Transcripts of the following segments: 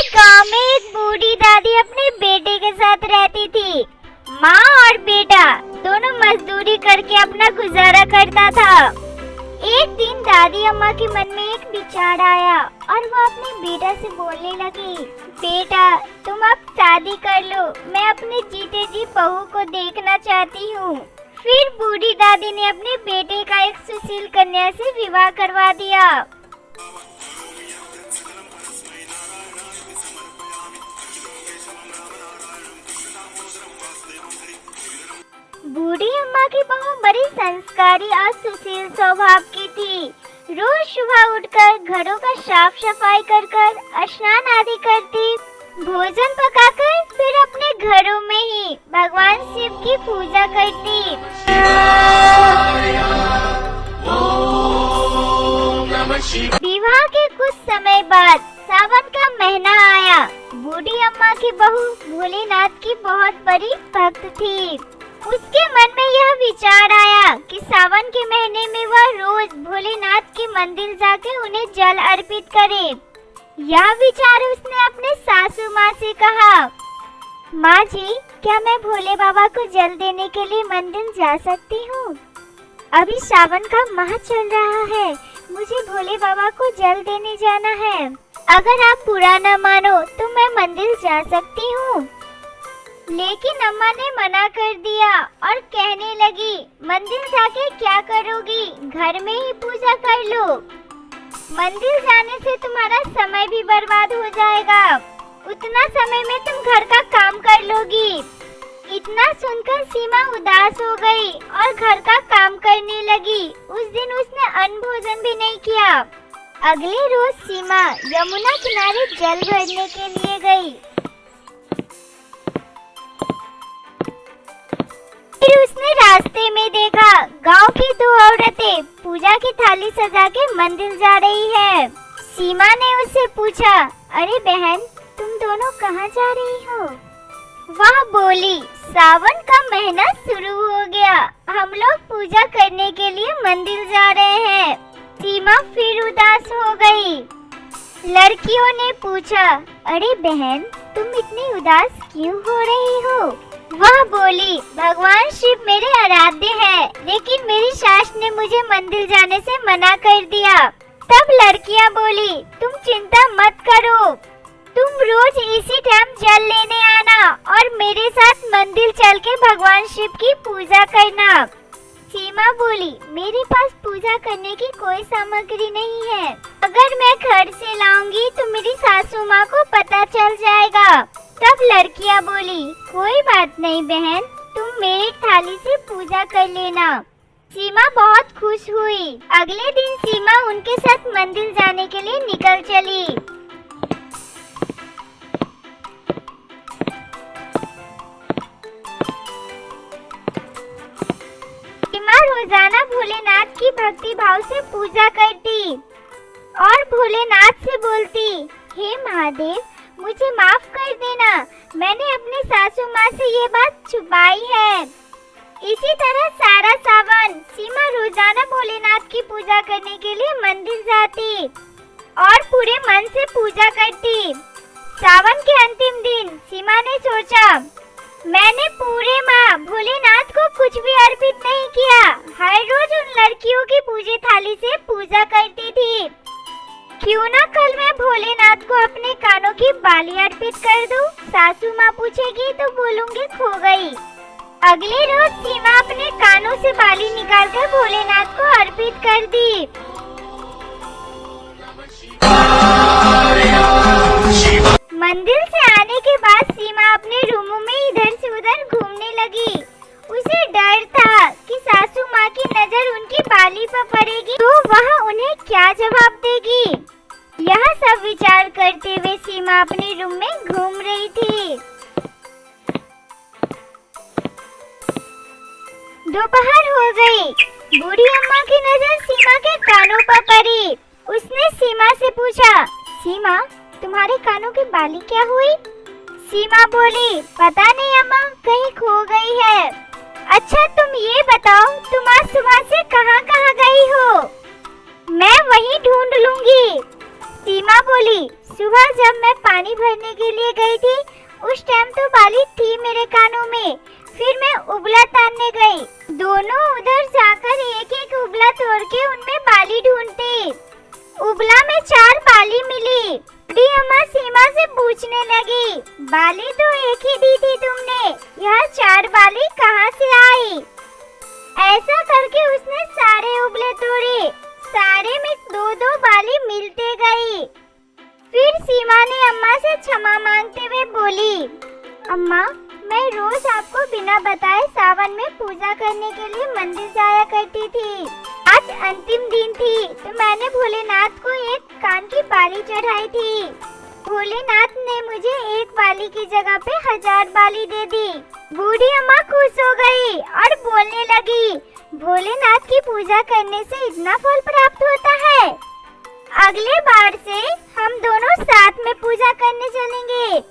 एक गांव में एक बूढ़ी दादी अपने बेटे के साथ रहती थी। माँ और बेटा दोनों मजदूरी करके अपना गुजारा करता था। एक दिन दादी अम्मा के मन में एक विचार आया और वो अपने बेटा से बोलने लगी, बेटा तुम अब शादी कर लो, मैं अपने जीते जी बहू को देखना चाहती हूँ। फिर बूढ़ी दादी ने अपने बेटे का एक सुशील कन्या से विवाह करवा दिया। बूढ़ी अम्मा की बहू बड़ी संस्कारी और सुशील स्वभाव की थी। रोज सुबह उठकर घरों का साफ सफाई कर स्नान आदि करती, भोजन पकाकर फिर अपने घरों में ही भगवान शिव की पूजा करती। विवाह के कुछ समय बाद सावन का महीना आया। बूढ़ी अम्मा की बहू भोलेनाथ की बहुत बड़ी भक्त थी। उसके मन में यह विचार आया कि सावन के महीने में वह रोज भोलेनाथ के मंदिर जाकर उन्हें जल अर्पित करे। यह विचार उसने अपने सासू माँ से कहा, माँ जी क्या मैं भोले बाबा को जल देने के लिए मंदिर जा सकती हूँ? अभी सावन का माह चल रहा है, मुझे भोले बाबा को जल देने जाना है। अगर आप बुरा न मानो तो मैं मंदिर जा सकती हूँ। लेकिन अम्मा ने मना कर दिया और कहने लगी, मंदिर जाके क्या करोगी, घर में ही पूजा कर लो। मंदिर जाने से तुम्हारा समय भी बर्बाद हो जाएगा, उतना समय में तुम घर का काम कर लोगी। इतना सुनकर सीमा उदास हो गई और घर का काम करने लगी। उस दिन उसने अन्न भोजन भी नहीं किया। अगले रोज सीमा यमुना किनारे जल भरने के लिए गई। फिर उसने रास्ते में देखा गांव की दो औरतें पूजा की थाली सजा के मंदिर जा रही है। सीमा ने उससे पूछा, अरे बहन तुम दोनों कहाँ जा रही हो? वह बोली, सावन का महीना शुरू हो गया, हम लोग पूजा करने के लिए मंदिर जा रहे हैं। सीमा फिर उदास हो गई। लड़कियों ने पूछा, अरे बहन तुम इतनी उदास क्यों हो रही हो? वह बोली, भगवान शिव मेरे आराध्य है, लेकिन मेरी सास ने मुझे मंदिर जाने से मना कर दिया। तब लड़कियां बोली, तुम चिंता मत करो, तुम रोज इसी टाइम जल लेने आना और मेरे साथ मंदिर चल के भगवान शिव की पूजा करना। सीमा बोली, मेरे पास पूजा करने की कोई सामग्री नहीं है, अगर मैं घर से लाऊंगी तो मेरी सासू माँ को पता चल जाएगा। तब लड़कियां बोली, कोई बात नहीं बहन, तुम मेरी थाली से पूजा कर लेना। सीमा बहुत खुश हुई। अगले दिन सीमा उनके साथ मंदिर जाने के लिए निकल चली। सीमा रोजाना भोलेनाथ की भक्ति भाव से पूजा करती और भोलेनाथ से बोलती, हे महादेव मुझे माफ कर देना, मैंने अपने सासू माँ से ये बात छुपाई है। इसी तरह सारा सावन सीमा रोजाना भोलेनाथ की पूजा करने के लिए मंदिर जाती और पूरे मन से पूजा करती। सावन के अंतिम दिन सीमा ने सोचा, मैंने पूरे माह भोलेनाथ को कुछ भी अर्पित नहीं किया, हर रोज उन लड़कियों की पूजे थाली से पूजा करती थी। क्यों ना कल मैं भोलेनाथ को अपने कानों की बाली अर्पित कर दूं? सासू माँ पूछेगी तो बोलूंगी खो गई। अगले रोज सीमा अपने कानों से बाली निकालकर भोलेनाथ को अर्पित कर दी। मंदिर से आने के बाद सीमा अपने रूमों में इधर से उधर घूमने लगी। उसे डर था कि सासू माँ की नजर उनकी बाली पर पड़ेगी तो वह उन्हें क्या जवाब देगी। यह सब विचार करते हुए सीमा अपने रूम में घूम रही थी। दोपहर हो गई। बूढ़ी अम्मा की नजर सीमा के कानों पर पड़ी। उसने सीमा से पूछा, सीमा तुम्हारे कानों की बाली क्या हुई? सीमा बोली, पता नहीं अम्मा, कहीं खो गई है। अच्छा तुम ये बताओ, तुम आज सुबह से कहाँ कहाँ गई हो? मैं वहीं ढूंढ लूंगी। सीमा बोली, सुबह जब मैं पानी भरने के लिए गई थी उस टाइम तो बाली थी मेरे कानों में। फिर मैं उबला तानने गई। दोनों उधर जाकर एक एक उबला तोड़ के उनमें बाली ढूंढते। उबला में 4 बाली मिली। बूढ़ी अम्मा सीमा से पूछने लगी, बाली तो एक ही दी थी तुमने, यह 4 बाली कहाँ से आई? ऐसा करके उसने सारे उबले तोड़े। सारे में 2-2 बाली मिलते गई। फिर सीमा ने अम्मा से क्षमा मांगते हुए बोली, अम्मा मैं रोज आपको बिना बताए सावन में पूजा करने के लिए मंदिर जाया करती थी। आज अंतिम दिन थी तो मैंने भोलेनाथ को एक कान की बाली चढ़ाई थी। भोलेनाथ ने मुझे एक बाली की जगह पे 1000 बाली दे दी। बूढ़ी अम्मा खुश हो गई और बोलने लगी, भोलेनाथ की पूजा करने से इतना फल प्राप्त होता है। अगले बार से हम दोनों साथ में पूजा करने चलेंगे।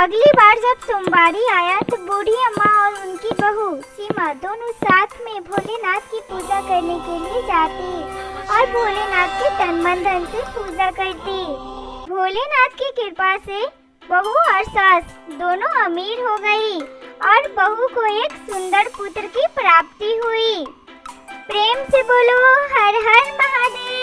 अगली बार जब सोमवारी आया तो बूढ़ी अम्मा और उनकी बहू सीमा दोनों साथ में भोलेनाथ की पूजा करने के लिए जाती और भोलेनाथ के तन मन धन से पूजा करती। भोलेनाथ की कृपा से बहू और सास दोनों अमीर हो गई और बहू को एक सुंदर पुत्र की प्राप्ति हुई। प्रेम से बोलो हर हर महादेव।